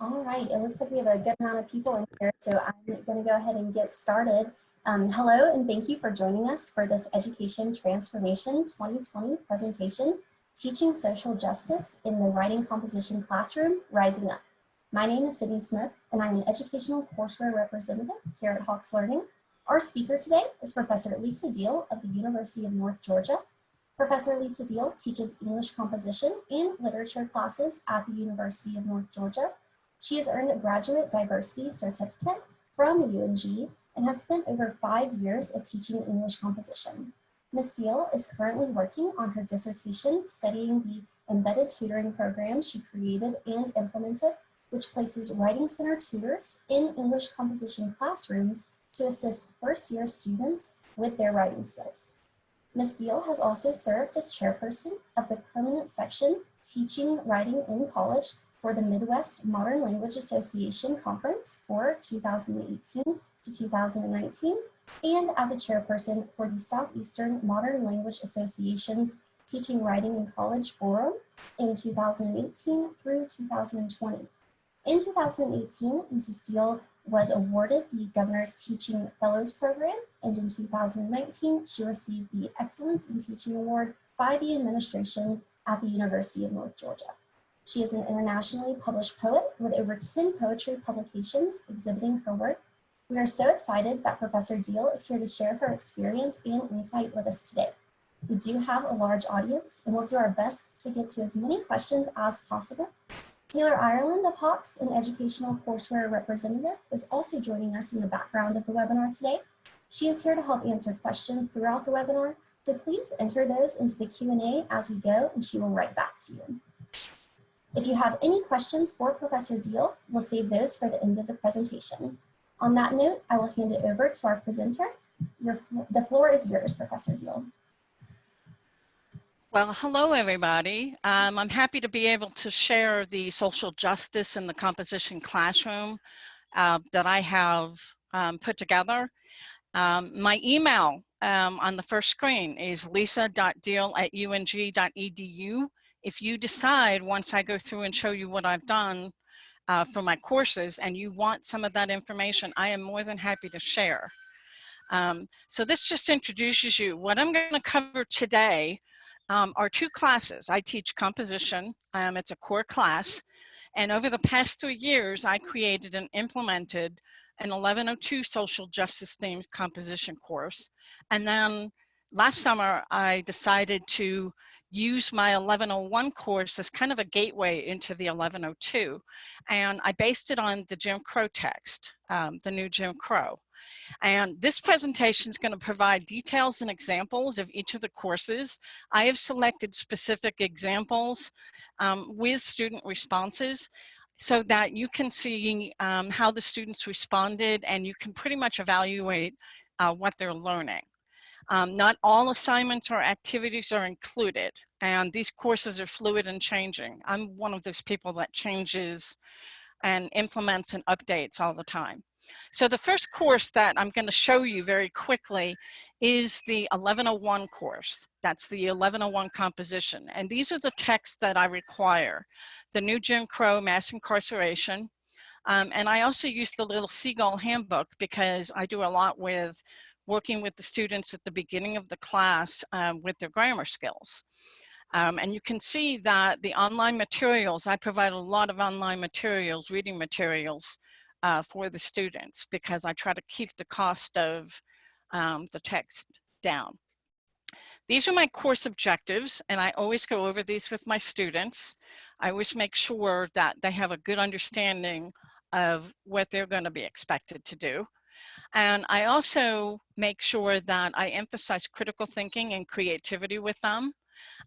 All right, it looks like we have a good amount of people in here, so I'm going to go ahead and get started. Hello, and thank you for joining us for this Education Transformation 2020 presentation, Teaching Social Justice in the Writing Composition Classroom, Rising Up. My name is Sydney Smith, and I'm an educational courseware representative here at Hawks Learning. Our speaker today is Professor Lisa Diehl of the University of North Georgia. Professor Lisa Diehl teaches English composition and literature classes at the University of North Georgia. She has earned a graduate diversity certificate from UNG and has spent over 5 years of teaching English composition. Ms. Diehl is currently working on her dissertation studying the embedded tutoring program she created and implemented, which places writing center tutors in English composition classrooms to assist first-year students with their writing skills. Ms. Diehl has also served as chairperson of the permanent section Teaching Writing in College for the Midwest Modern Language Association Conference for 2018 to 2019, and as a chairperson for the Southeastern Modern Language Association's Teaching Writing in College Forum in 2018 through 2020. In 2018, Mrs. Diehl was awarded the Governor's Teaching Fellows Program, and in 2019, she received the Excellence in Teaching Award by the administration at the University of North Georgia. She is an internationally published poet with over 10 poetry publications exhibiting her work. We are so excited that Professor Diehl is here to share her experience and insight with us today. We do have a large audience, and we'll do our best to get to as many questions as possible. Taylor Ireland of Hawks, an educational courseware representative, is also joining us in the background of the webinar today. She is here to help answer questions throughout the webinar, so please enter those into the Q&A as we go, and she will write back to you. If you have any questions for Professor Diehl, we'll save those for the end of the presentation. On that note, I will hand it over to our presenter. The floor is yours, Professor Diehl. Well, hello, everybody. I'm happy to be able to share the social justice in the composition classroom that I have put together. My email on the first screen is lisa.diehl@ung.edu. If you decide, once I go through and show you what I've done for my courses and you want some of that information, I am more than happy to share. So this just introduces you. What I'm going to cover today are two classes. I teach composition. It's a core class. And over the past 3 years, I created and implemented an 1102 social justice themed composition course. And then last summer, I decided to use my 1101 course as kind of a gateway into the 1102. And I based it on the Jim Crow text, the new Jim Crow. And this presentation is going to provide details and examples of each of the courses. I have selected specific examples with student responses so that you can see how the students responded and you can pretty much evaluate what they're learning. Not all assignments or activities are included, and these courses are fluid and changing. I'm one of those people that changes and implements and updates all the time. So the first course that I'm going to show you very quickly is the 1101 course. That's the 1101 composition. And these are the texts that I require. The new Jim Crow, mass incarceration. And I also use the little Seagull handbook because I do a lot with working with the students at the beginning of the class with their grammar skills. And you can see that the online materials, I provide a lot of online materials, reading materials for the students because I try to keep the cost of the text down. These are my course objectives, and I always go over these with my students. I always make sure that they have a good understanding of what they're going to be expected to do. And I also make sure that I emphasize critical thinking and creativity with them,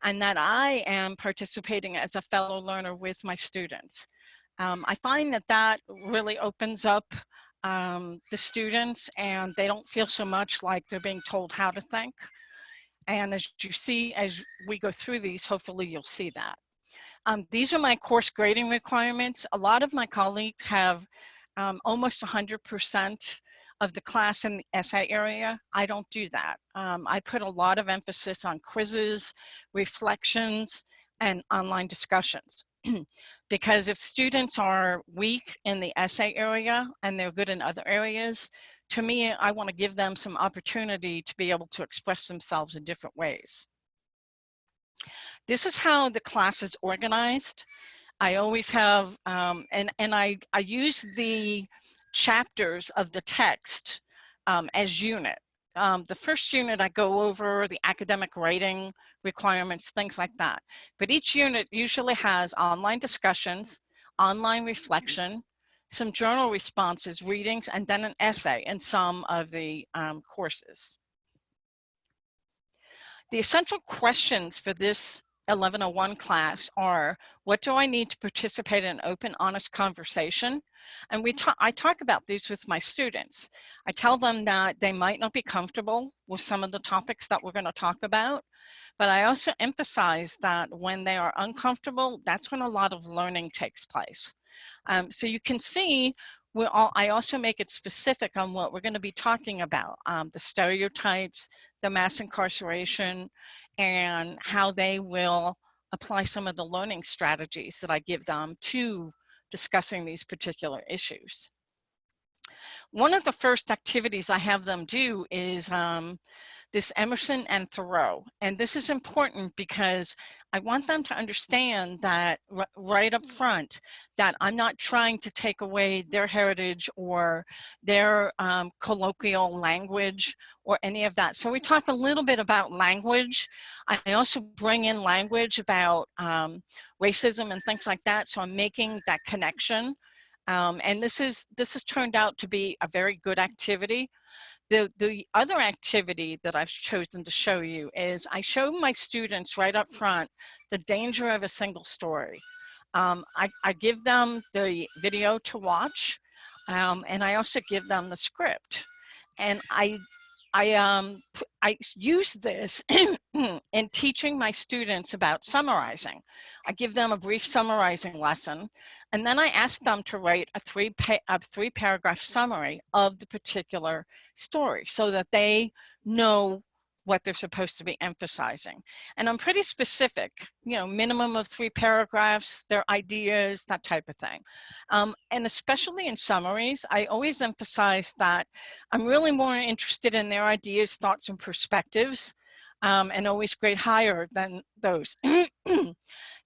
and that I am participating as a fellow learner with my students. I find that that really opens up the students, and they don't feel so much like they're being told how to think. And as you see, as we go through these, hopefully you'll see that. These are my course grading requirements. A lot of my colleagues have almost 100% of the class in the essay area. I don't do that. I put a lot of emphasis on quizzes, reflections, and online discussions. Because if students are weak in the essay area and they're good in other areas, to me, I want to give them some opportunity to be able to express themselves in different ways. This is how the class is organized. I always have, and I use the chapters of the text as unit. The first unit, I go over the academic writing requirements, things like that. But each unit usually has online discussions, online reflection, some journal responses, readings, and then an essay in some of the courses. The essential questions for this 1101 class are, what do I need to participate in an open, honest conversation? And I talk about these with my students. I tell them that they might not be comfortable with some of the topics that we're going to talk about, but I also emphasize that when they are uncomfortable, that's when a lot of learning takes place. So you can see, I also make it specific on what we're going to be talking about, the stereotypes, the mass incarceration, and how they will apply some of the learning strategies that I give them to discussing these particular issues. One of the first activities I have them do is this Emerson and Thoreau. And this is important because I want them to understand that right up front, that I'm not trying to take away their heritage or their colloquial language or any of that. So we talk a little bit about language. I also bring in language about racism and things like that. So I'm making that connection. And this has turned out to be a very good activity. The other activity that I've chosen to show you is I show my students right up front the danger of a single story. I give them the video to watch, and I also give them the script. And I use this in teaching my students about summarizing. I give them a brief summarizing lesson, and then I ask them to write a three paragraph summary of the particular story so that they know what they're supposed to be emphasizing. And I'm pretty specific, minimum of 3 paragraphs, their ideas, that type of thing. And especially in summaries, I always emphasize that I'm really more interested in their ideas, thoughts, and perspectives, and always grade higher than those.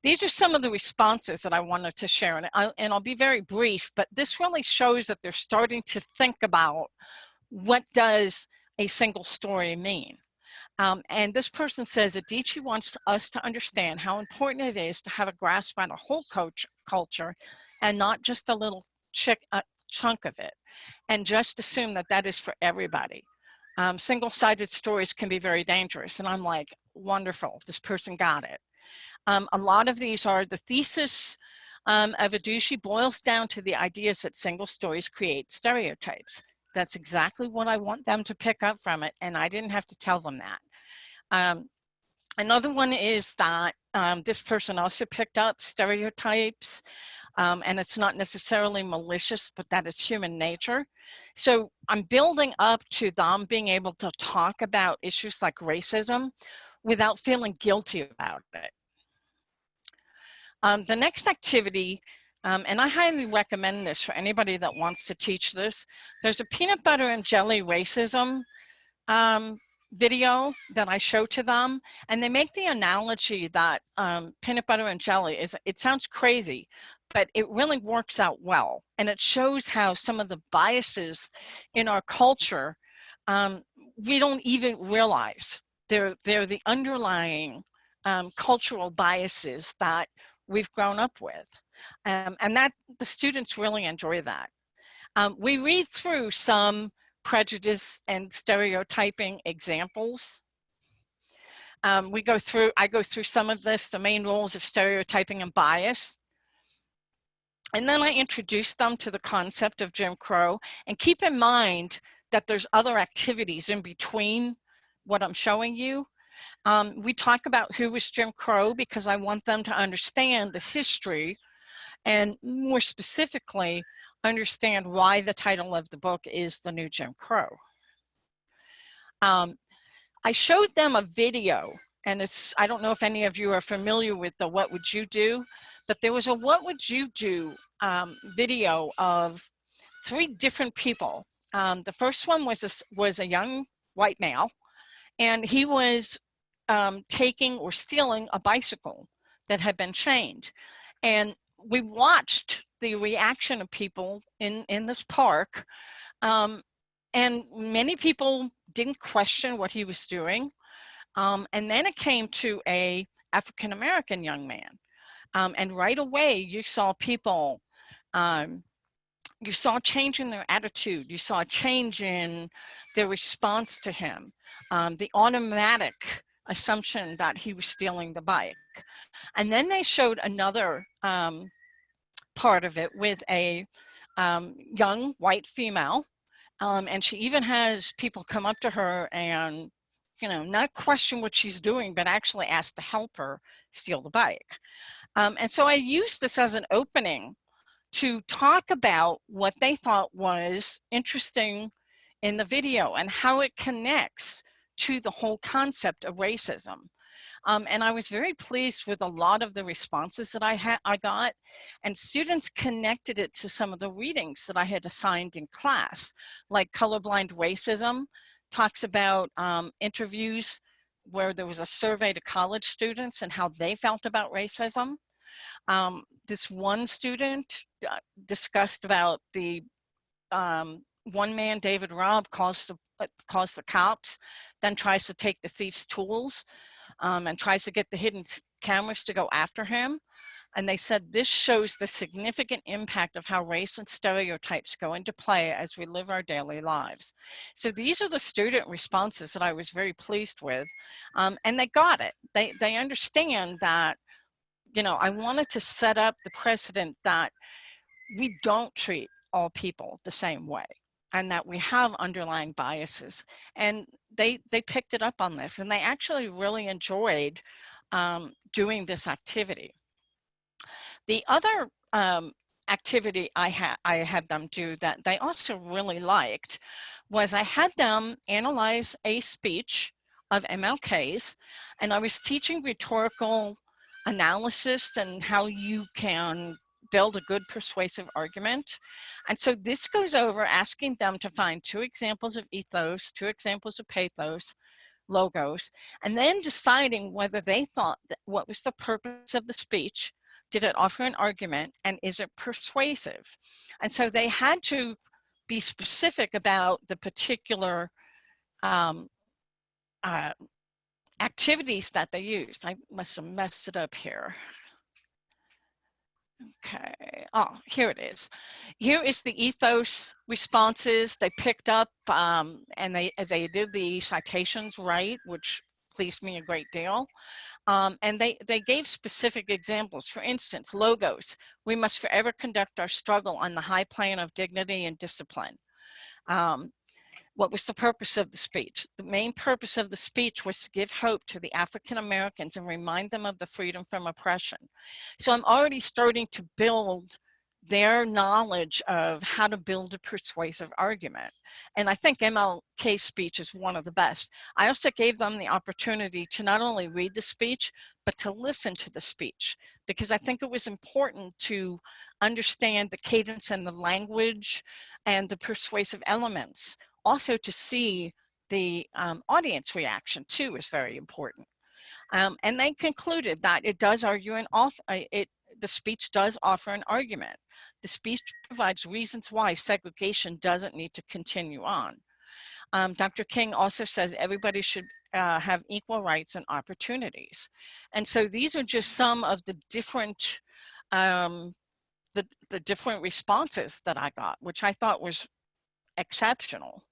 These are some of the responses that I wanted to share, and I'll be very brief, but this really shows that they're starting to think about what does a single story mean. And this person says that Diehl wants us to understand how important it is to have a grasp on a whole culture and not just a little chunk of it, and just assume that that is for everybody. Single-sided stories can be very dangerous. And I'm like, wonderful, this person got it. A lot of these are the thesis of Diehl boils down to the ideas that single stories create stereotypes. That's exactly what I want them to pick up from it, and I didn't have to tell them that. Another one is that this person also picked up stereotypes, and it's not necessarily malicious, but that it's human nature. So I'm building up to them being able to talk about issues like racism without feeling guilty about it. The next activity, and I highly recommend this for anybody that wants to teach this, there's a peanut butter and jelly racism video that I show to them, and they make the analogy that peanut butter and jelly it sounds crazy, but it really works out well. And it shows how some of the biases in our culture, we don't even realize. They're the underlying cultural biases that we've grown up with. And that the students really enjoy that. We read through some prejudice and stereotyping examples. I go through some of this, the main rules of stereotyping and bias. And then I introduce them to the concept of Jim Crow, and keep in mind that there's other activities in between what I'm showing you. We talk about who was Jim Crow because I want them to understand the history, and more specifically, understand why the title of the book is The New Jim Crow. I showed them a video, and I don't know if any of you are familiar with the What Would You Do, but there was a what would you do video of 3 different people. The first one was a young white male, and he was taking or stealing a bicycle that had been chained. And we watched the reaction of people in this park, and many people didn't question what he was doing. And then it came to a African-American young man. And right away you saw people, you saw a change in their attitude. You saw a change in their response to him. The automatic assumption that he was stealing the bike. And then they showed another part of it with a young white female. And she even has people come up to her and, you know, not question what she's doing, but actually ask to help her steal the bike. And so I used this as an opening to talk about what they thought was interesting in the video and how it connects to the whole concept of racism. And I was very pleased with a lot of the responses that I got, and students connected it to some of the readings that I had assigned in class, like Colorblind Racism talks about interviews where there was a survey to college students and how they felt about racism. This one student discussed about the one man, David Robb, calls the cops, then tries to take the thief's tools, and tries to get the hidden cameras to go after him. And they said this shows the significant impact of how race and stereotypes go into play as we live our daily lives. So these are the student responses that I was very pleased with, and they got it. They understand that, you know, I wanted to set up the precedent that we don't treat all people the same way and that we have underlying biases. And they picked it up on this, and they actually really enjoyed doing this activity. The other activity I had them do that they also really liked was I had them analyze a speech of MLK's, and I was teaching rhetorical analysis and how you can build a good persuasive argument. And so this goes over asking them to find 2 examples of ethos, 2 examples of pathos, logos, and then deciding whether they thought that what was the purpose of the speech, did it offer an argument, and is it persuasive? And so they had to be specific about the particular activities that they used. I must have messed it up here. Okay, oh, here it is. Here is the ethos responses they picked up, and they did the citations right, which pleased me a great deal. And they gave specific examples. For instance, logos. We must forever conduct our struggle on the high plane of dignity and discipline. What was the purpose of the speech? The main purpose of the speech was to give hope to the African Americans and remind them of the freedom from oppression. So I'm already starting to build their knowledge of how to build a persuasive argument. And I think MLK's speech is one of the best. I also gave them the opportunity to not only read the speech, but to listen to the speech, because I think it was important to understand the cadence and the language and the persuasive elements. Also to see the audience reaction too is very important. And they concluded that it does argue the speech does offer an argument. The speech provides reasons why segregation doesn't need to continue on. Dr. King also says everybody should have equal rights and opportunities. And so these are just some of the different the different responses that I got, which I thought was exceptional.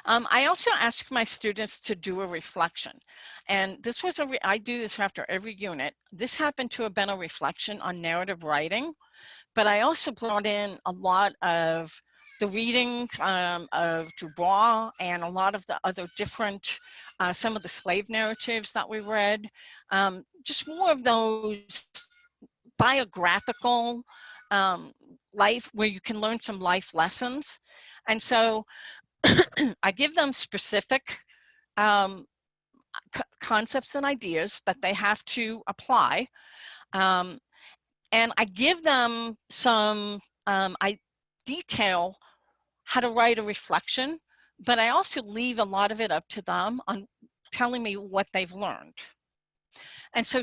I also ask my students to do a reflection, and this was I do this after every unit. This happened to have been a reflection on narrative writing, but I also brought in a lot of the readings of Dubois and a lot of the other different, some of the slave narratives that we read, just more of those biographical life where you can learn some life lessons. And so I give them specific concepts and ideas that they have to apply. And I give them some, I detail how to write a reflection, but I also leave a lot of it up to them on telling me what they've learned. And so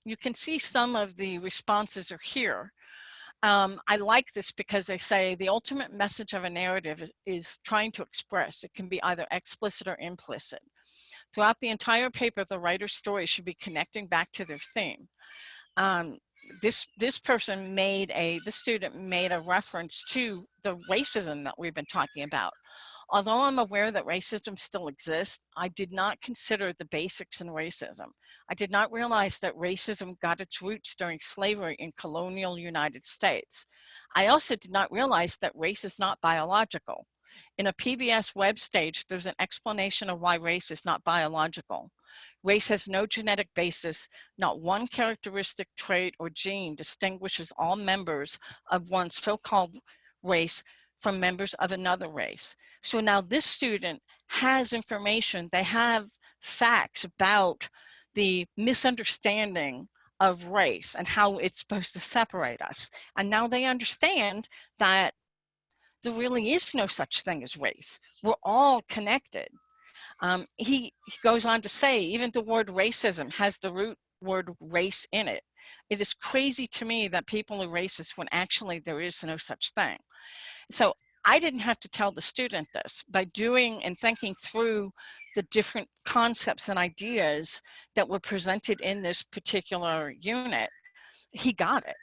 you can see some of the responses are here. I like this because they say the ultimate message of a narrative is trying to express. It can be either explicit or implicit. Throughout the entire paper, the writer's story should be connecting back to their theme. This student made a reference to the racism that we've been talking about. Although I'm aware that racism still exists, I did not consider the basics in racism. I did not realize that racism got its roots during slavery in colonial United States. I also did not realize that race is not biological. In a PBS web stage, there's an explanation of why race is not biological. Race has no genetic basis. Not one characteristic, trait, or gene distinguishes all members of one so-called race from members of another race. So now this student has information, they have facts about the misunderstanding of race and how it's supposed to separate us. And now they understand that there really is no such thing as race. We're all connected. He goes on to say, even the word racism has the root word race in it. It is crazy to me that people are racist when actually there is no such thing. So I didn't have to tell the student this. By doing and thinking through the different concepts and ideas that were presented in this particular unit, he got it.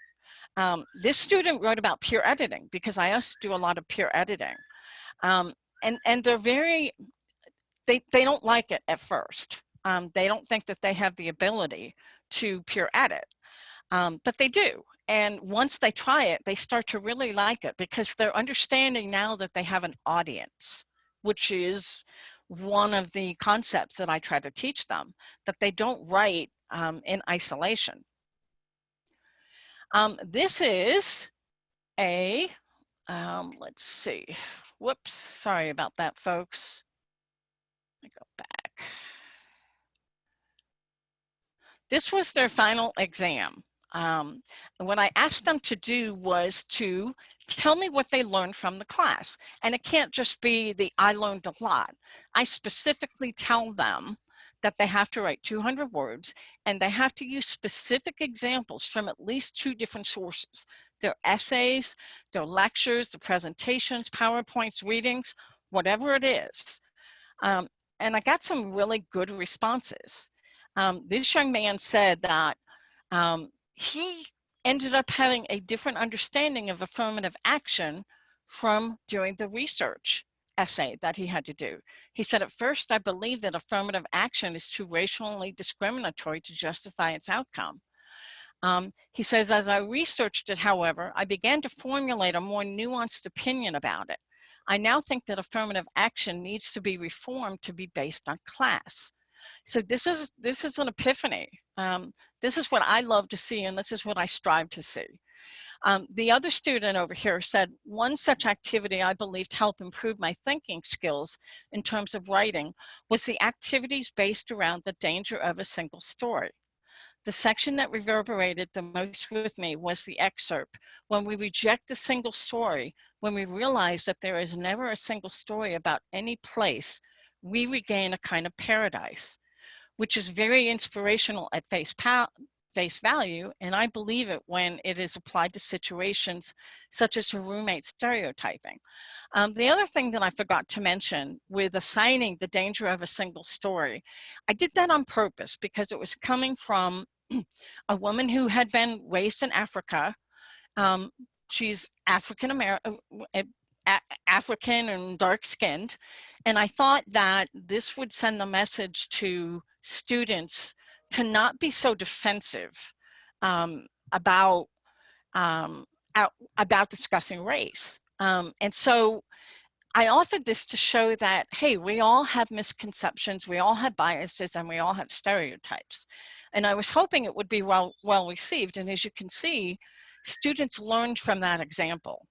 This student wrote about peer editing because I also do a lot of peer editing. And they're they don't like it at first. They don't think that they have the ability to peer edit, but they do. And once they try it, they start to really like it because they're understanding now that they have an audience, which is one of the concepts that I try to teach them, that they don't write in isolation. This is a, let's see, whoops, sorry about that, folks. Let me go back. This was their final exam. And what I asked them to do was to tell me what they learned from the class. And it can't just be the I learned a lot. I specifically tell them that they have to write 200 words and they have to use specific examples from at least 2 different sources. Their essays, their lectures, the presentations, PowerPoints, readings, whatever it is. And I got some really good responses. This young man said that he ended up having a different understanding of affirmative action from doing the research essay that he had to do. He said, at first, I believed that affirmative action is too racially discriminatory to justify its outcome. He says, as I researched it, however, I began to formulate a more nuanced opinion about it. I now think that affirmative action needs to be reformed to be based on class. So this is an epiphany. This is what I love to see, and this is what I strive to see. The other student over here said, one such activity I believed helped improve my thinking skills in terms of writing was the activities based around the danger of a single story. The section that reverberated the most with me was the excerpt, when we reject the single story, when we realize that there is never a single story about any place, we regain a kind of paradise, which is very inspirational at face value, and I believe it when it is applied to situations such as a roommate stereotyping. The other thing that I forgot to mention with assigning the danger of a single story, I did that on purpose because it was coming from a woman who had been raised in Africa. She's African and dark-skinned, and I thought that this would send the message to students to not be so defensive about discussing race. And so I offered this to show that, hey, we all have misconceptions, we all have biases, and we all have stereotypes. And I was hoping it would be well received. And as you can see, students learned from that example.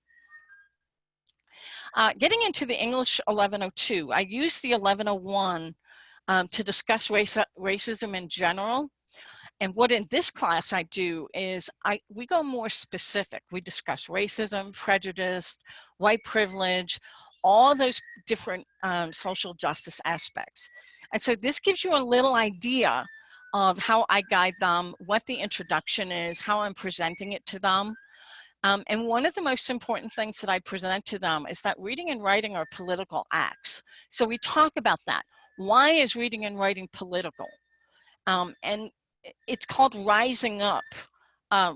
Getting into the English 1102, I used the 1101 to discuss racism in general. And what in this class I do is we go more specific. We discuss racism, prejudice, white privilege, all those different social justice aspects. And so this gives you a little idea of how I guide them, what the introduction is, how I'm presenting it to them. And one of the most important things that I present to them is that reading and writing are political acts. So we talk about that. Why is reading and writing political? And it's called rising up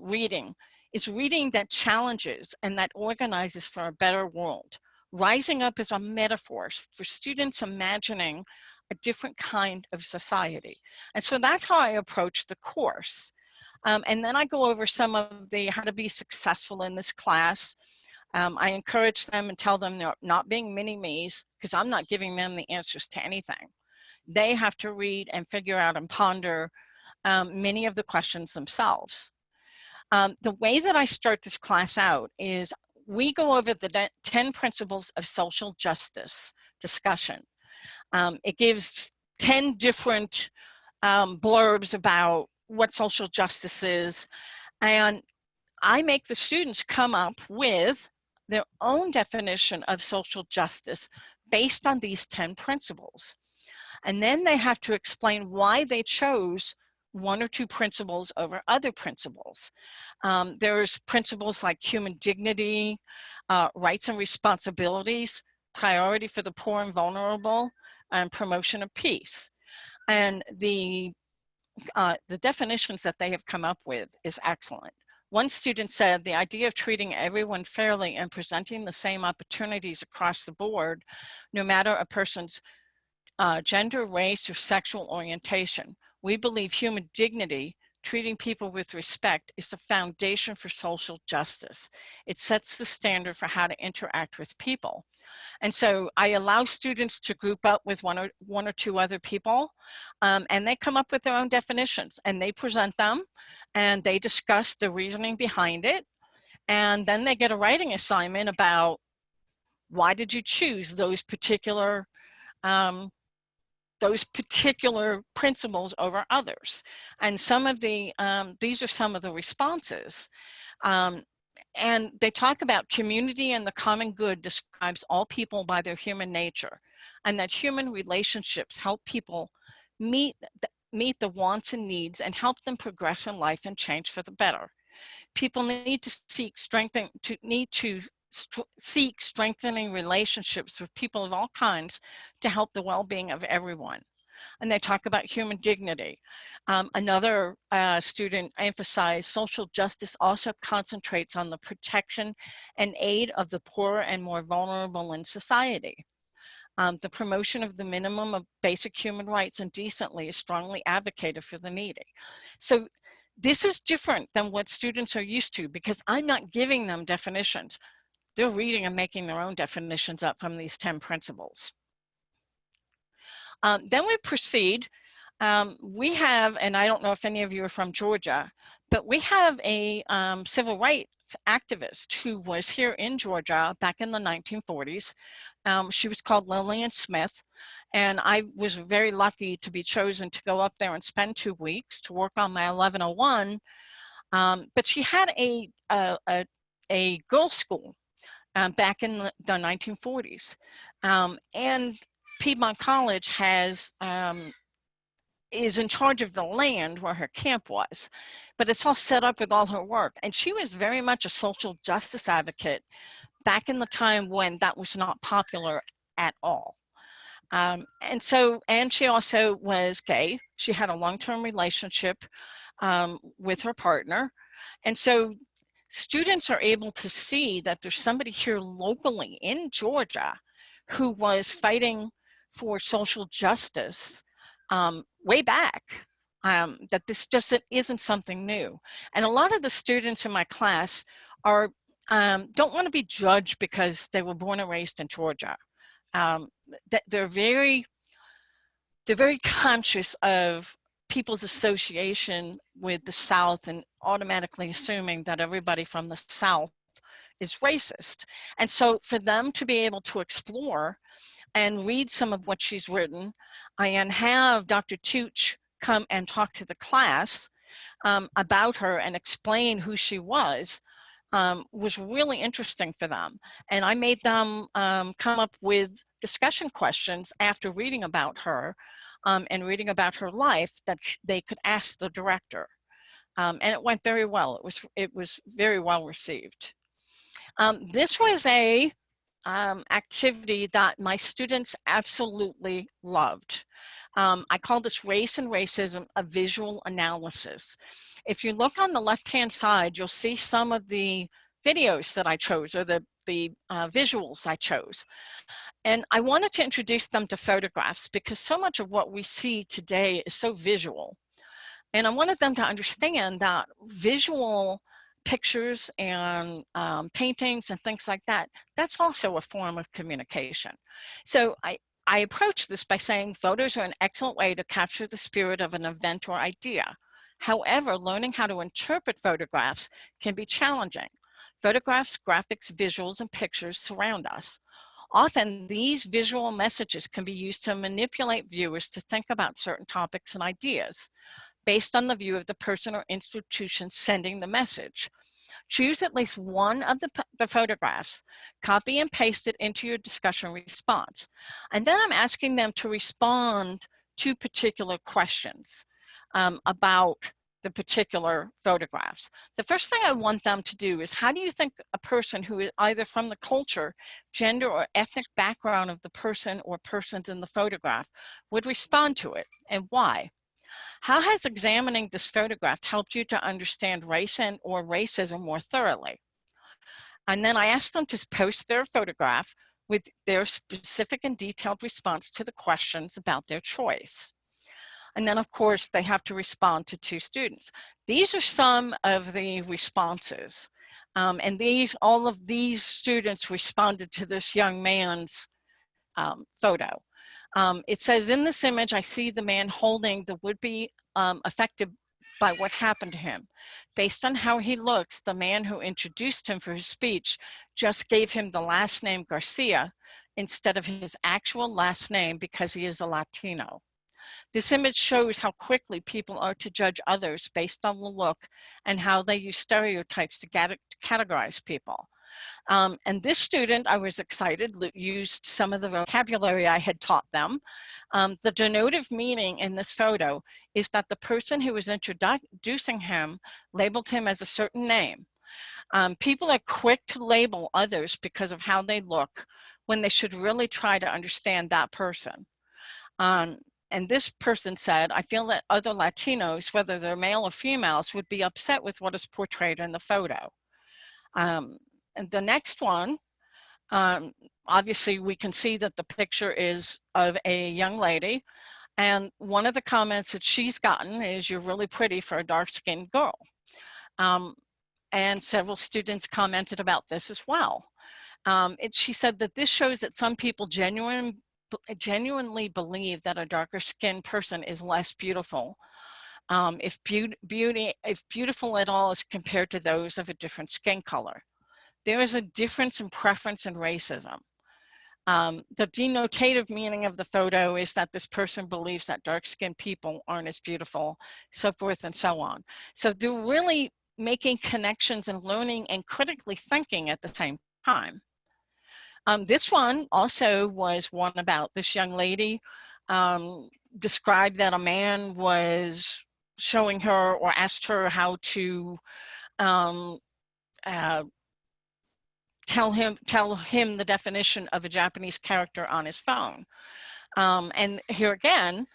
reading. It's reading that challenges and that organizes for a better world. Rising up is a metaphor for students imagining a different kind of society. And so that's how I approach the course. And then I go over some of the how to be successful in this class. I encourage them and tell them they're not being mini-me's, because I'm not giving them the answers to anything. They have to read and figure out and ponder many of the questions themselves. The way that I start this class out is we go over the 10 principles of social justice discussion. It gives 10 different blurbs about what social justice is, and I make the students come up with their own definition of social justice based on these 10 principles. And then they have to explain why they chose one or two principles over other principles. There's principles like human dignity, rights and responsibilities, priority for the poor and vulnerable, and promotion of peace. And the definitions that they have come up with is excellent. One student said the idea of treating everyone fairly and presenting the same opportunities across the board, no matter a person's gender, race, or sexual orientation. We believe human dignity, treating people with respect, is the foundation for social justice. It sets the standard for how to interact with people. And so I allow students to group up with one or two other people, and they come up with their own definitions, and they present them, and they discuss the reasoning behind it. And then they get a writing assignment about why did you choose those particular principles over others. And some of the, these are some of the responses. And they talk about community and the common good describes all people by their human nature, and that human relationships help people meet the wants and needs and help them progress in life and change for the better. People need to seek strengthening relationships with people of all kinds to help the well-being of everyone. And they talk about human dignity. Another student emphasized social justice also concentrates on the protection and aid of the poorer and more vulnerable in society. The promotion of the minimum of basic human rights and decently is strongly advocated for the needy. So this is different than what students are used to, because I'm not giving them definitions. They're reading and making their own definitions up from these 10 principles. Then we proceed. We have, and I don't know if any of you are from Georgia, but we have a civil rights activist who was here in Georgia back in the 1940s. She was called Lillian Smith, and I was very lucky to be chosen to go up there and spend 2 weeks to work on my 1101. But she had a girls' school back in the 1940s, and Piedmont College is in charge of the land where her camp was, but it's all set up with all her work. And she was very much a social justice advocate back in the time when that was not popular at all. And she also was gay. She had a long-term relationship with her partner. And so students are able to see that there's somebody here locally in Georgia who was fighting for social justice way back, that this just isn't something new. And a lot of the students in my class are don't want to be judged because they were born and raised in Georgia. They're very conscious of people's association with the South and automatically assuming that everybody from the South is racist. And so for them to be able to explore and read some of what she's written and have Dr. Tooch come and talk to the class about her and explain who she was really interesting for them. And I made them come up with discussion questions after reading about her and reading about her life that they could ask the director. And it went very well. It was very well received. This was a activity that my students absolutely loved. I call this Race and Racism, a visual analysis. If you look on the left-hand side, you'll see some of the videos that I chose, or the visuals I chose. And I wanted to introduce them to photographs because so much of what we see today is so visual. And I wanted them to understand that visual pictures and paintings and things like that, that's also a form of communication. So I approached this by saying photos are an excellent way to capture the spirit of an event or idea. However, learning how to interpret photographs can be challenging. Photographs, graphics, visuals, and pictures surround us. Often, these visual messages can be used to manipulate viewers to think about certain topics and ideas based on the view of the person or institution sending the message. Choose at least one of the photographs, copy and paste it into your discussion response. And then I'm asking them to respond to particular questions about the particular photographs. The first thing I want them to do is, how do you think a person who is either from the culture, gender, or ethnic background of the person or persons in the photograph would respond to it, and why? How has examining this photograph helped you to understand race or racism more thoroughly? And then I asked them to post their photograph with their specific and detailed response to the questions about their choice. And then, of course, they have to respond to 2 students. These are some of the responses. And all of these students responded to this young man's photo. It says, in this image, I see the man holding the would-be affected by what happened to him. Based on how he looks, the man who introduced him for his speech just gave him the last name Garcia instead of his actual last name because he is a Latino. This image shows how quickly people are to judge others based on the look and how they use stereotypes to categorize people. And this student, I was excited, used some of the vocabulary I had taught them. The denotive meaning in this photo is that the person who was introducing him labeled him as a certain name. People are quick to label others because of how they look when they should really try to understand that person. And this person said, I feel that other Latinos, whether they're male or females, would be upset with what is portrayed in the photo. And the next one, obviously we can see that the picture is of a young lady. And one of the comments that she's gotten is, you're really pretty for a dark-skinned girl. And several students commented about this as well. She said that this shows that some people genuinely believe that a darker skinned person is less beautiful. If beautiful at all is compared to those of a different skin color. There is a difference in preference and racism. The denotative meaning of the photo is that this person believes that dark-skinned people aren't as beautiful, so forth and so on. So they're really making connections and learning and critically thinking at the same time. This one also was one about this young lady described that a man was showing her or asked her how to tell him the definition of a Japanese character on his phone. And here again,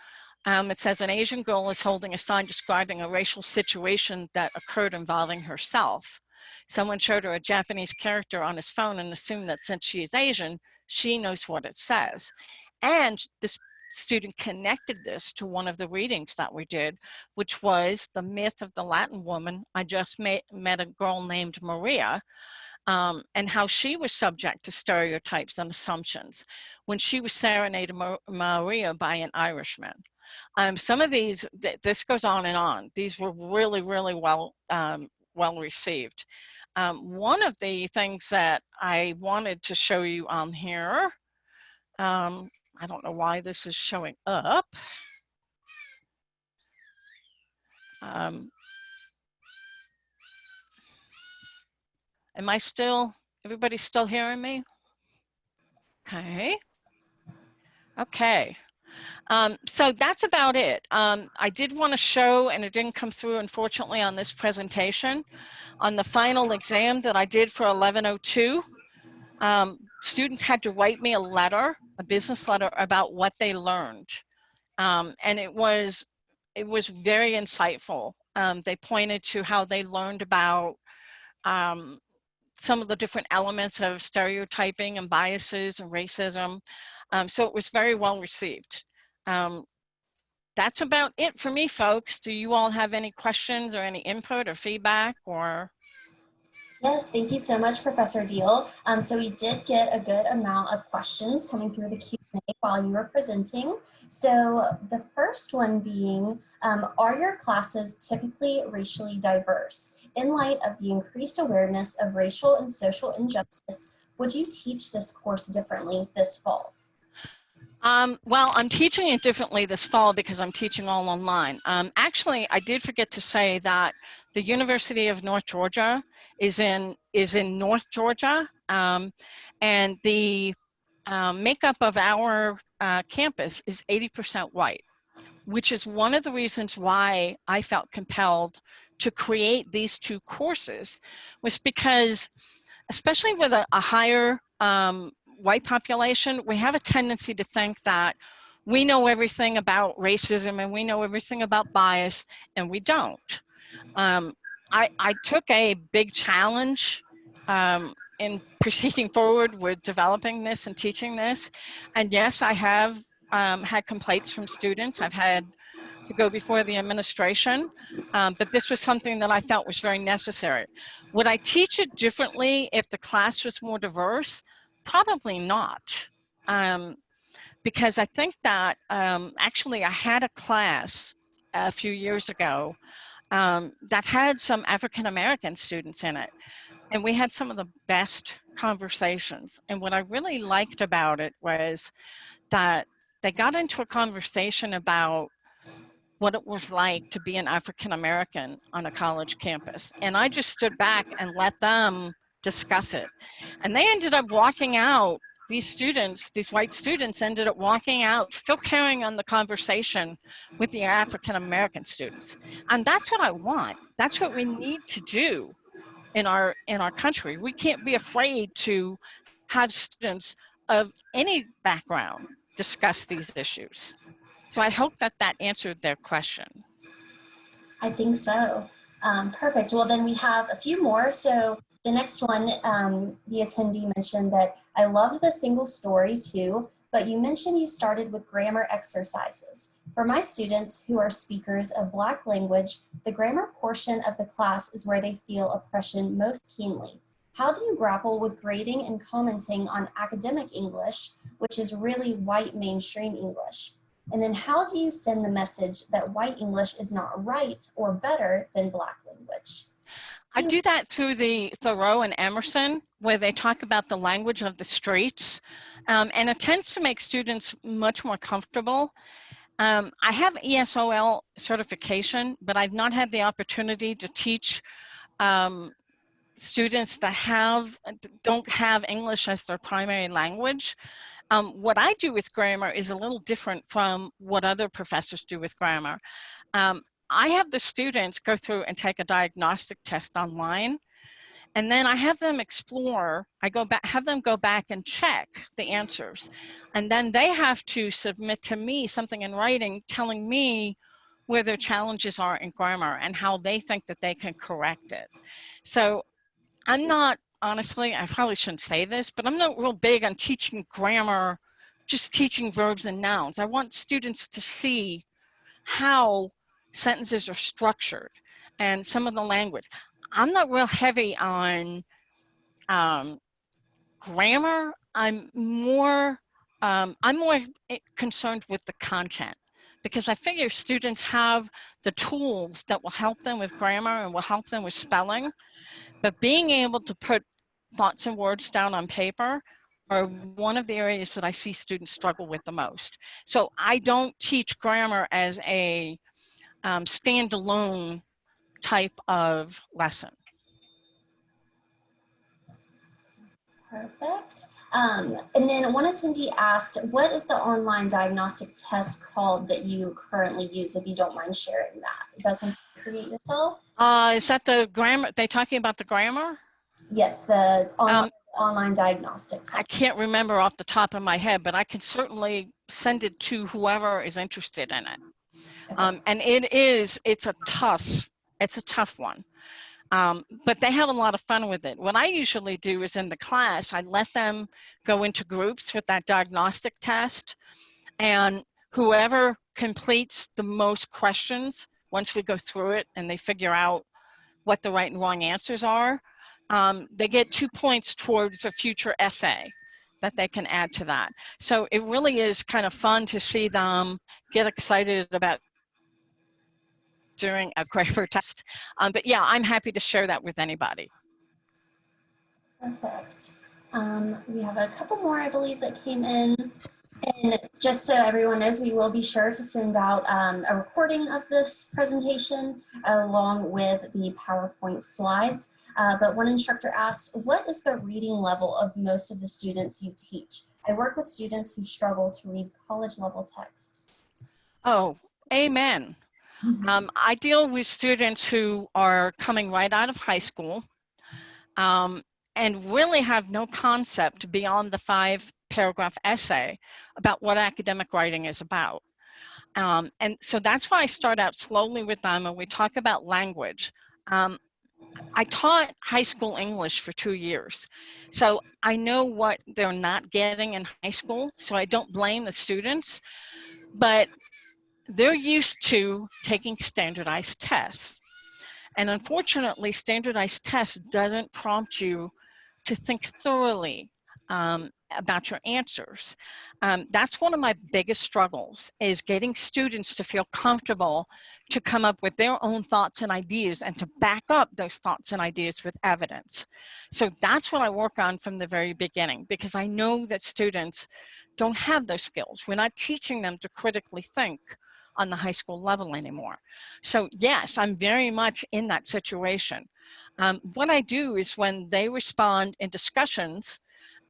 it says an Asian girl is holding a sign describing a racial situation that occurred involving herself. Someone showed her a Japanese character on his phone and assumed that since she is Asian, she knows what it says. And this student connected this to one of the readings that we did, which was the myth of the Latin woman. I just met a girl named Maria, and how she was subject to stereotypes and assumptions when she was serenaded Maria by an Irishman. Some of these, this goes on and on. These were really, really well received. One of the things that I wanted to show you on here I don't know why this is showing up. Am I still, everybody still hearing me? Okay. Okay. So that's about it. I did want to show, and it didn't come through, unfortunately, on this presentation, on the final exam that I did for 1102, students had to write me a letter, a business letter, about what they learned. And it was very insightful. They pointed to how they learned about some of the different elements of stereotyping and biases and racism. So it was very well received. That's about it for me, folks. Do you all have any questions or any input or feedback or? Yes, thank you so much, Professor Diehl. So we did get a good amount of questions coming through the Q&A while you were presenting. So the first one being, are your classes typically racially diverse? In light of the increased awareness of racial and social injustice, would you teach this course differently this fall? Well, I'm teaching it differently this fall because I'm teaching all online. Actually, I did forget to say that the University of North Georgia is in North Georgia, and the makeup of our campus is 80% white, which is one of the reasons why I felt compelled to create these two courses, was because, especially with a higher white population, we have a tendency to think that we know everything about racism and we know everything about bias, and we don't. I took a big challenge in proceeding forward with developing this and teaching this. And yes, I have had complaints from students. I've had to go before the administration, but this was something that I felt was very necessary. Would I teach it differently if the class was more diverse? Probably not, because I think that actually I had a class a few years ago that had some African-American students in it, and we had some of the best conversations. And what I really liked about it was that they got into a conversation about what it was like to be an African American on a college campus. And I just stood back and let them discuss it. And they ended up walking out, these students, these white students ended up walking out, still carrying on the conversation with the African American students. And that's what I want. That's what we need to do in our country. We can't be afraid to have students of any background discuss these issues. So I hope that that answered their question. I think so. Perfect. Well, then we have a few more. So the next one, the attendee mentioned that I loved the single story too, but you mentioned you started with grammar exercises. For my students who are speakers of Black language, the grammar portion of the class is where they feel oppression most keenly. How do you grapple with grading and commenting on academic English, which is really white mainstream English? And then how do you send the message that white English is not right or better than Black language? I do that through the Thoreau and Emerson, where they talk about the language of the streets, and it tends to make students much more comfortable. I have ESOL certification, but I've not had the opportunity to teach students that don't have English as their primary language. What I do with grammar is a little different from what other professors do with grammar. I have the students go through and take a diagnostic test online, and then I have them explore. Have them go back and check the answers, and then they have to submit to me something in writing telling me where their challenges are in grammar and how they think that they can correct it. So I'm not, honestly, I probably shouldn't say this, but I'm not real big on teaching grammar, just teaching verbs and nouns. I want students to see how sentences are structured and some of the language. I'm not real heavy on grammar. I'm more concerned with the content, because I figure students have the tools that will help them with grammar and will help them with spelling. But being able to put thoughts and words down on paper are one of the areas that I see students struggle with the most. So I don't teach grammar as a standalone type of lesson. Perfect. And then one attendee asked, what is the online diagnostic test called that you currently use, if you don't mind sharing that? Is that something you create yourself? Is that the grammar? They talking about the grammar? Yes, the online diagnostic test. I can't remember off the top of my head, but I can certainly send it to whoever is interested in it. Okay. And it's a tough one. But they have a lot of fun with it. What I usually do is in the class, I let them go into groups with that diagnostic test, and whoever completes the most questions, once we go through it and they figure out what the right and wrong answers are, they get 2 points towards a future essay that they can add to that. So it really is kind of fun to see them get excited about doing a grammar test. But yeah, I'm happy to share that with anybody. Perfect. We have a couple more, I believe, that came in. And just so everyone knows, we will be sure to send out a recording of this presentation along with the PowerPoint slides. But one instructor asked, what is the reading level of most of the students you teach? I work with students who struggle to read college level texts. Oh, amen. I deal with students who are coming right out of high school and really have no concept beyond the 5-paragraph essay about what academic writing is about. And so that's why I start out slowly with them and we talk about language. I taught high school English for 2 years, so I know what they're not getting in high school, so I don't blame the students, but they're used to taking standardized tests. And unfortunately, standardized tests doesn't prompt you to think thoroughly about your answers. That's one of my biggest struggles, is getting students to feel comfortable to come up with their own thoughts and ideas and to back up those thoughts and ideas with evidence. So that's what I work on from the very beginning, because I know that students don't have those skills. We're not teaching them to critically think on the high school level anymore. So yes, I'm very much in that situation. What I do is when they respond in discussions,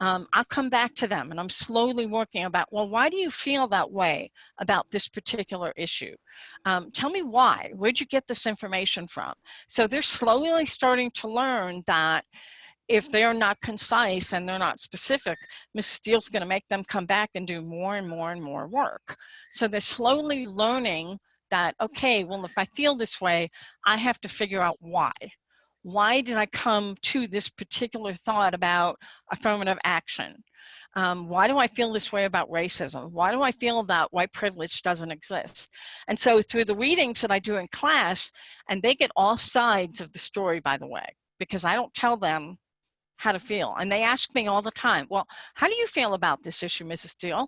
I'll come back to them and I'm slowly working about, well, why do you feel that way about this particular issue? Tell me why. Where'd you get this information from? So they're slowly starting to learn that if they're not concise and they're not specific, Mrs. Diehl's going to make them come back and do more and more and more work. So they're slowly learning that, okay, well, if I feel this way, I have to figure out why. Why did I come to this particular thought about affirmative action? Why do I feel this way about racism? Why do I feel that white privilege doesn't exist? And so through the readings that I do in class, and they get all sides of the story, by the way, because I don't tell them how to feel. And they ask me all the time, well, how do you feel about this issue, Mrs. Diehl?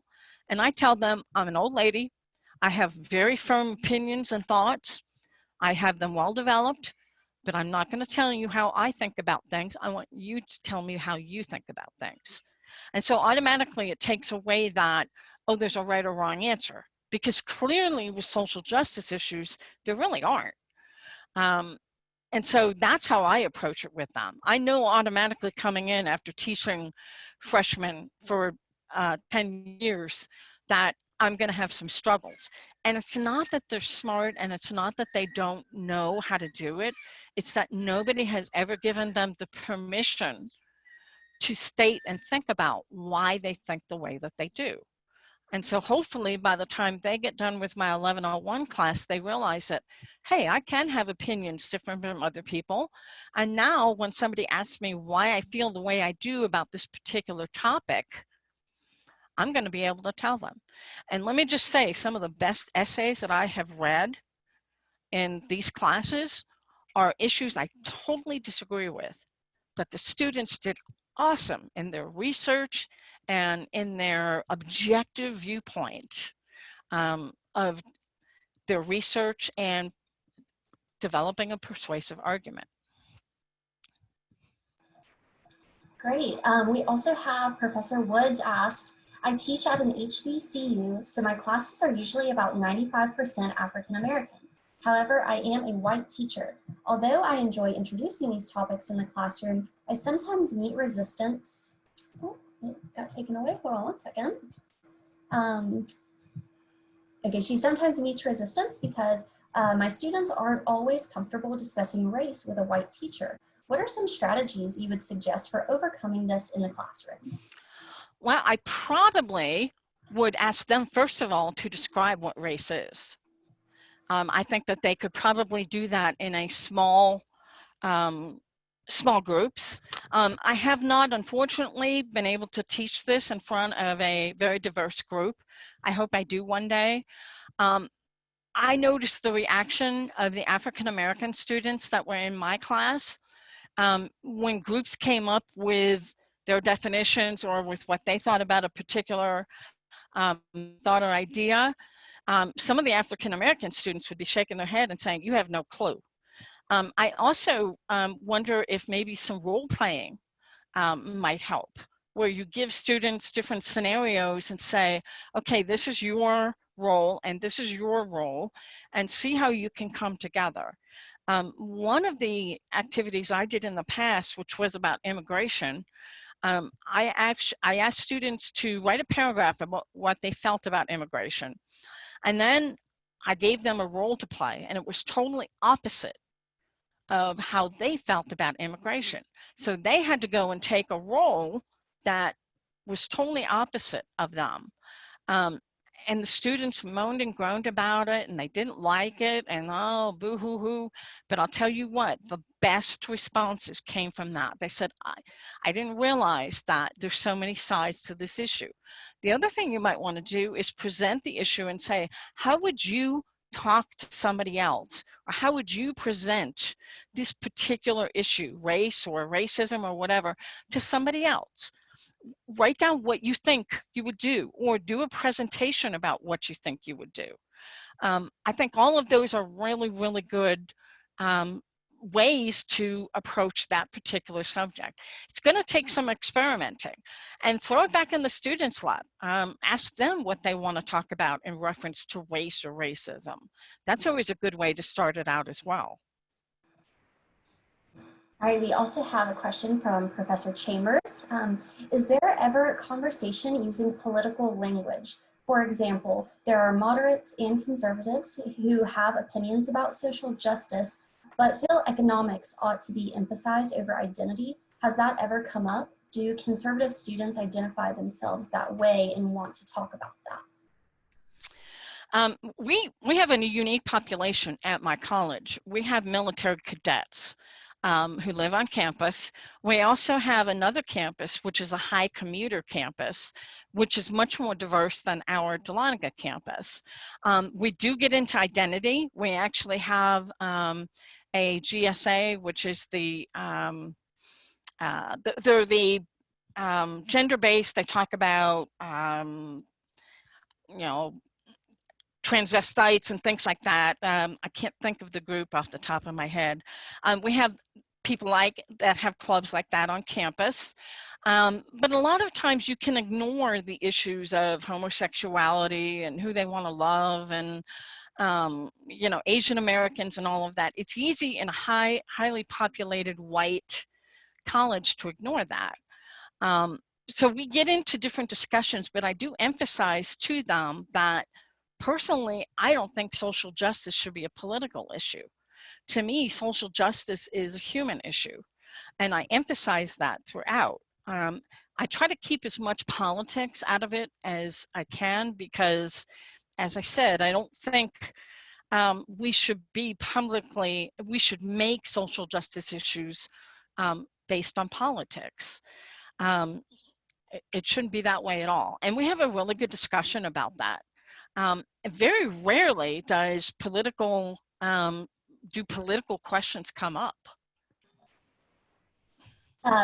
And I tell them, I'm an old lady. I have very firm opinions and thoughts. I have them well developed, but I'm not going to tell you how I think about things. I want you to tell me how you think about things. And so automatically it takes away that, oh, there's a right or wrong answer, because clearly with social justice issues, there really aren't. And so that's how I approach it with them. I know automatically coming in after teaching freshmen for 10 years that I'm going to have some struggles. And it's not that they're smart and it's not that they don't know how to do it. It's that nobody has ever given them the permission to state and think about why they think the way that they do. And so hopefully by the time they get done with my 1101 class, they realize that, hey, I can have opinions different from other people. And now when somebody asks me why I feel the way I do about this particular topic, I'm going to be able to tell them. And let me just say, some of the best essays that I have read in these classes are issues I totally disagree with, but the students did awesome in their research and in their objective viewpoint of their research and developing a persuasive argument. Great. We also have Professor Woods asked, I teach at an HBCU, so my classes are usually about 95% African American. However, I am a white teacher. Although I enjoy introducing these topics in the classroom, I sometimes meet resistance. Oh, it got taken away. Hold on one second. Okay, she sometimes meets resistance because my students aren't always comfortable discussing race with a white teacher. What are some strategies you would suggest for overcoming this in the classroom? Well, I probably would ask them, first of all, to describe what race is. I think that they could probably do that in a small groups. I have not, unfortunately, been able to teach this in front of a very diverse group. I hope I do one day. I noticed the reaction of the African American students that were in my class when groups came up with their definitions or with what they thought about a particular thought or idea. Some of the African American students would be shaking their head and saying, you have no clue. I also wonder if maybe some role playing might help, where you give students different scenarios and say, okay, this is your role and this is your role, and see how you can come together. One of the activities I did in the past, which was about immigration, I asked students to write a paragraph about what they felt about immigration. And then I gave them a role to play, and it was totally opposite of how they felt about immigration. So they had to go and take a role that was totally opposite of them. And the students moaned and groaned about it, and they didn't like it, and oh, boo-hoo-hoo. But I'll tell you what, the best responses came from that. They said, I didn't realize that there's so many sides to this issue. The other thing you might want to do is present the issue and say, how would you talk to somebody else? Or how would you present this particular issue, race or racism or whatever, to somebody else? Write down what you think you would do, or do a presentation about what you think you would do. I think all of those are really, really good ways to approach that particular subject. It's going to take some experimenting, and throw it back in the students' lap. Ask them what they want to talk about in reference to race or racism. That's always a good way to start it out as well. All right, we also have a question from Professor Chambers. Is there ever a conversation using political language? For example, there are moderates and conservatives who have opinions about social justice, but feel economics ought to be emphasized over identity. Has that ever come up? Do conservative students identify themselves that way and want to talk about that? We have a unique population at my college. We have military cadets who live on campus. We also have another campus, which is a high commuter campus, which is much more diverse than our Dahlonega campus. We do get into identity. We actually have a GSA, which is they're the gender-based. They talk about, you know, transvestites and things like that. I can't think of the group off the top of my head. We have people that have clubs like that on campus. But a lot of times you can ignore the issues of homosexuality and who they want to love, and you know, Asian Americans and all of that. It's easy in a highly populated white college to ignore that. So we get into different discussions, but I do emphasize to them that personally, I don't think social justice should be a political issue. To me, social justice is a human issue, and I emphasize that throughout. I try to keep as much politics out of it as I can because, as I said, I don't think we should make social justice issues based on politics. It shouldn't be that way at all. And we have a really good discussion about that. Very rarely does political questions come up.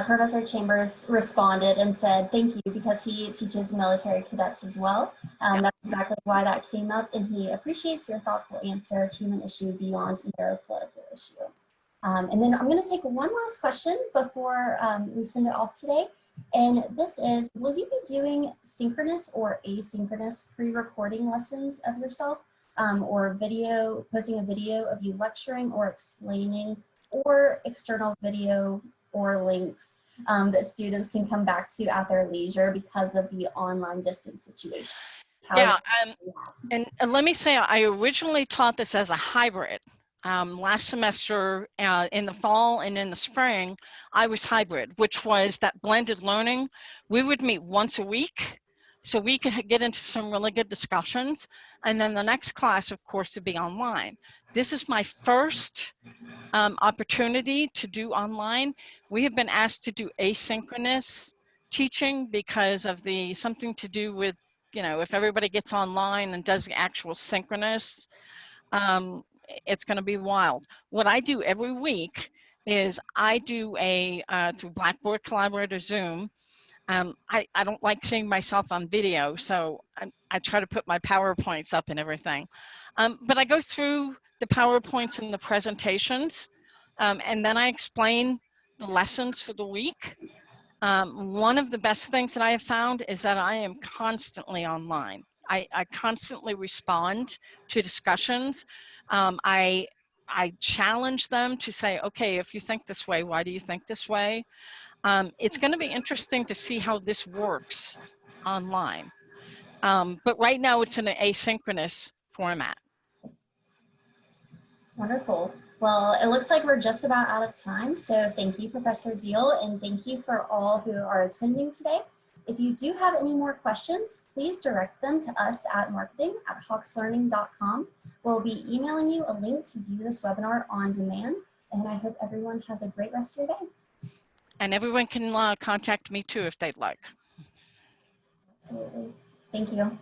Professor Chambers responded and said, thank you, because he teaches military cadets as well. Yep. That's exactly why that came up, and he appreciates your thoughtful answer, human issue beyond either political issue. And then I'm going to take one last question before we send it off today. And this is, will you be doing synchronous or asynchronous pre-recording lessons of yourself, or video, posting a video of you lecturing or explaining, or external video or links that students can come back to at their leisure because of the online distance situation? Yeah, and let me say, I originally taught this as a hybrid. Last semester in the fall and in the spring, I was hybrid, which was that blended learning. We would meet once a week, so we could get into some really good discussions. And then the next class, of course, would be online. This is my first opportunity to do online. We have been asked to do asynchronous teaching because of the something to do with, you know, if everybody gets online and does the actual synchronous, it's going to be wild. What I do every week is I do a through Blackboard Collaborator Zoom. I don't like seeing myself on video, so I try to put my PowerPoints up and everything. But I go through the PowerPoints and the presentations, and then I explain the lessons for the week. One of the best things that I have found is that I am constantly online. I constantly respond to discussions. I challenge them to say, okay, if you think this way, why do you think this way? It's going to be interesting to see how this works online. But right now it's in an asynchronous format. Wonderful. Well, it looks like we're just about out of time. So thank you, Professor Diehl, and thank you for all who are attending today. If you do have any more questions, please direct them to us at marketing@hawkslearning.com. We'll be emailing you a link to view this webinar on demand, and I hope everyone has a great rest of your day. And everyone can contact me too if they'd like. Absolutely. Thank you.